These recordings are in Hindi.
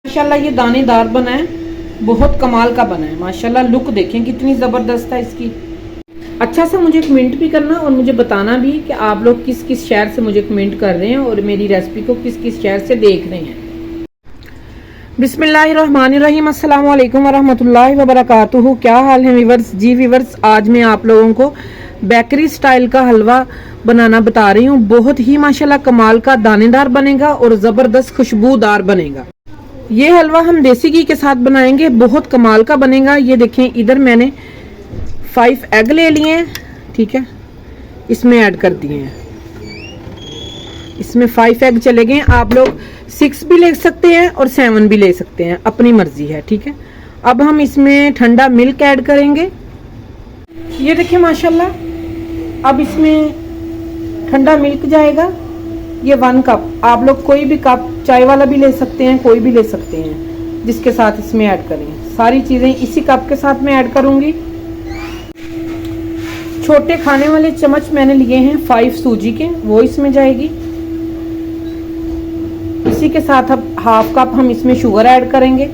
माशाल्लाह ये दानेदार बना है, बहुत कमाल का बना है माशाल्लाह। लुक देखें कितनी ज़बरदस्त है इसकी। अच्छा सा मुझे कमेंट भी करना और मुझे बताना भी कि आप लोग किस किस शहर से मुझे कमेंट कर रहे हैं और मेरी रेसिपी को किस किस शहर से देख रहे हैं। बिस्मिल्लाहिर्रहमानिर्रहीम, अस्सलाम वालेकुम वरहमतुल्लाहि वबरकातुहू। क्या हाल है वीवर्स? जी वीवर्स, आज मैं आप लोगों को बेकरी स्टाइल का हलवा बनाना बता रही हूँ। बहुत ही माशाल्लाह कमाल का दानेदार बनेगा और ज़बरदस्त खुशबूदार बनेगा। ये हलवा हम देसी घी के साथ बनाएंगे, बहुत कमाल का बनेगा। ये देखें, इधर मैंने 5 एग ले लिए हैं, ठीक है, इसमें ऐड कर दिए हैं। इसमें 5 एग चले गए। आप लोग 6 भी ले सकते हैं और 7 भी ले सकते हैं, अपनी मर्जी है, ठीक है। अब हम इसमें ठंडा मिल्क ऐड करेंगे। ये देखिए माशाल्लाह, अब इसमें ठंडा मिल्क जाएगा। ये 1 कप, आप लोग कोई भी कप चाय वाला भी ले सकते हैं, कोई भी ले सकते हैं जिसके साथ इसमें ऐड करें। सारी चीजें इसी कप के साथ मैं ऐड करूंगी। छोटे खाने वाले चम्मच मैंने लिए हैं 5 सूजी के, वो इसमें जाएगी। इसी के साथ अब 1/2 कप हम इसमें शुगर ऐड करेंगे।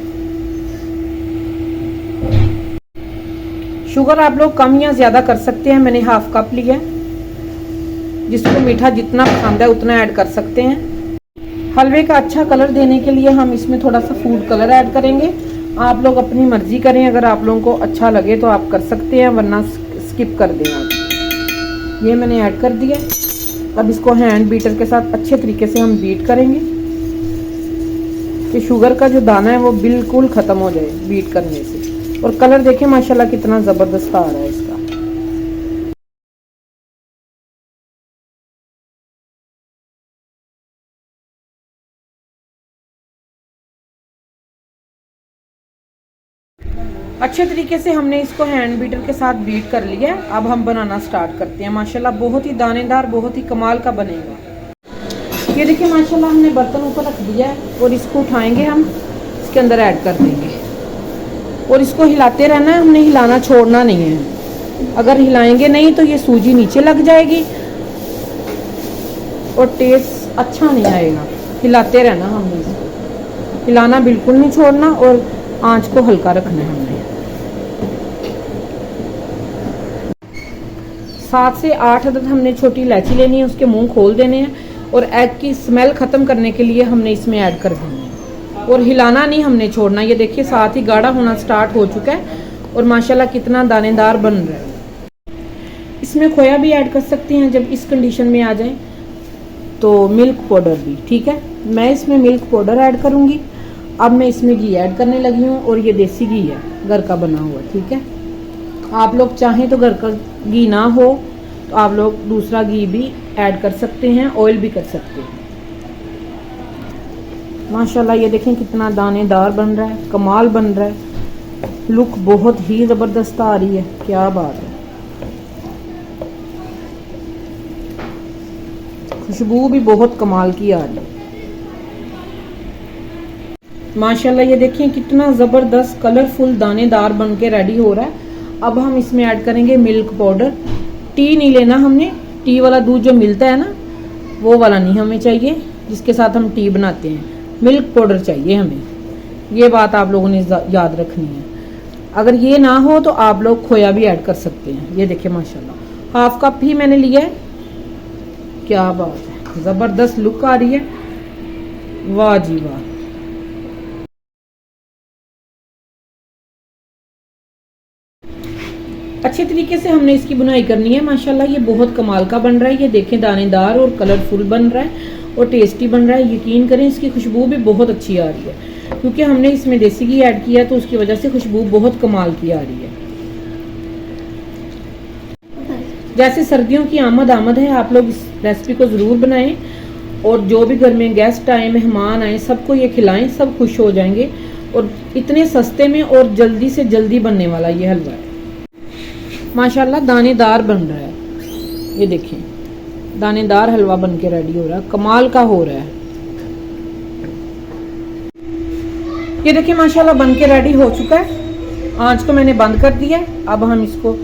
शुगर आप लोग कम या ज्यादा कर सकते हैं, मैंने 1/2 कप लिया है। जिसको मीठा जितना पसंद है उतना ऐड कर सकते हैं। हलवे का अच्छा कलर देने के लिए हम इसमें थोड़ा सा फूड कलर ऐड करेंगे। आप लोग अपनी मर्जी करें, अगर आप लोगों को अच्छा लगे तो आप कर सकते हैं, वरना स्किप कर दें आप। ये मैंने ऐड कर दिया। अब इसको हैंड बीटर के साथ अच्छे तरीके से हम बीट करेंगे कि शुगर का जो दाना है वो बिल्कुल ख़त्म हो जाए बीट करने से। और कलर देखें माशाल्लाह कितना ज़बरदस्त आ रहा है इसका। अच्छे तरीके से हमने इसको हैंड बीटर के साथ बीट कर लिया है। अब हम बनाना स्टार्ट करते हैं। माशाल्लाह बहुत ही दानेदार, बहुत ही कमाल का बनेगा। ये देखिए माशाल्लाह, हमने बर्तन ऊपर रख दिया है और इसको उठाएंगे, हम इसके अंदर ऐड कर देंगे और इसको हिलाते रहना है। हमने हिलाना छोड़ना नहीं है। अगर हिलाएंगे नहीं तो ये सूजी नीचे लग जाएगी और टेस्ट अच्छा नहीं आएगा। हिलाते रहना हमने इसको, हिलाना बिल्कुल नहीं छोड़ना और आंच को हल्का रखना है। हमने 7 से 8 अदद हमने छोटी इलायची लेनी है, उसके मुंह खोल देने हैं और एग की स्मेल खत्म करने के लिए हमने इसमें ऐड कर देना है और हिलाना नहीं हमने छोड़ना। ये देखिए साथ ही गाढ़ा होना स्टार्ट हो चुका है और माशाल्लाह कितना दानेदार बन रहा है। इसमें खोया भी ऐड कर सकते हैं जब इस कंडीशन में आ जाए तो, मिल्क पाउडर भी, ठीक है। मैं इसमें मिल्क पाउडर ऐड करूंगी। अब मैं इसमें घी ऐड करने लगी हूँ और ये देसी घी है, घर का बना हुआ, ठीक है। आप लोग चाहें तो घर का घी ना हो तो आप लोग दूसरा घी भी ऐड कर सकते हैं, ऑयल भी कर सकते हैं। माशाल्लाह ये देखें कितना दानेदार बन रहा है, कमाल बन रहा है। लुक बहुत ही ज़बरदस्त आ रही है, क्या बात है। खुशबू भी बहुत कमाल की आ रही है माशाल्लाह। ये देखिए कितना ज़बरदस्त कलरफुल दानेदार बन के रेडी हो रहा है। अब हम इसमें ऐड करेंगे मिल्क पाउडर। टी नहीं लेना हमने, टी वाला दूध जो मिलता है ना वो वाला नहीं हमें चाहिए, जिसके साथ हम टी बनाते हैं। मिल्क पाउडर चाहिए हमें, ये बात आप लोगों ने याद रखनी है। अगर ये ना हो तो आप लोग खोया भी ऐड कर सकते हैं। ये देखिए माशाल्लाह 1/2 कप ही मैंने लिया है। क्या बात है, ज़बरदस्त लुक आ रही है, वाह जी वाह। अच्छे तरीके से हमने इसकी बुनाई करनी है। माशाल्लाह ये बहुत कमाल का बन रहा है। ये देखें दानेदार और कलरफुल बन रहा है और टेस्टी बन रहा है। यकीन करें इसकी खुशबू भी बहुत अच्छी आ रही है, क्योंकि हमने इसमें देसी घी ऐड किया तो उसकी वजह से खुशबू बहुत कमाल की आ रही है। जैसे सर्दियों की आमद है, आप लोग इस रेसिपी को ज़रूर बनाएं और जो भी घर में गेस्ट आए, मेहमान आए, सबको ये खिलाएं, सब खुश हो जाएंगे। और इतने सस्ते में और जल्दी से जल्दी बनने वाला ये हलवा है। माशाल्लाह दानेदार बन रहा है। ये देखिए दानेदार हलवा बन के रेडी हो रहा है, कमाल का हो रहा है। ये देखिए माशाल्लाह बन के रेडी हो चुका है। आंच को मैंने बंद कर दिया है। अब हम इसको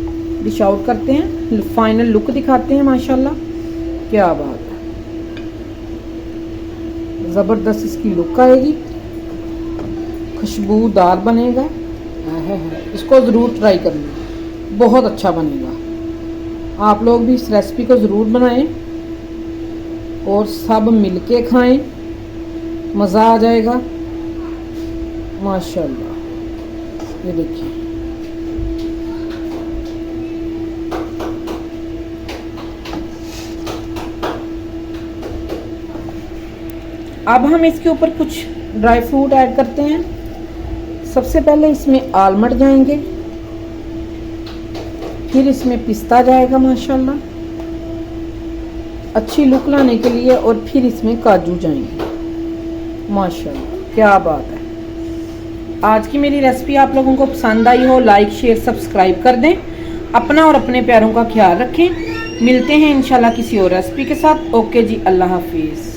डिश आउट करते हैं, फाइनल लुक दिखाते हैं। माशाल्लाह क्या बात है, जबरदस्त इसकी लुक आएगी। खुशबूदार बनेगा। इसको ज़रूर ट्राई करना, बहुत अच्छा बनेगा। आप लोग भी इस रेसिपी को ज़रूर बनाएं और सब मिलके खाएं, मज़ा आ जाएगा माशाल्लाह। ये देखिए अब हम इसके ऊपर कुछ ड्राई फ्रूट ऐड करते हैं। सबसे पहले इसमें आलमंड जाएंगे, फिर इसमें पिस्ता जाएगा माशाल्लाह अच्छी लुक लाने के लिए, और फिर इसमें काजू जाएंगे माशाल्लाह। क्या बात है। आज की मेरी रेसिपी आप लोगों को पसंद आई हो, लाइक शेयर सब्सक्राइब कर दें। अपना और अपने प्यारों का ख्याल रखें। मिलते हैं इंशाल्लाह किसी और रेसिपी के साथ। ओके जी, अल्लाह हाफिज़।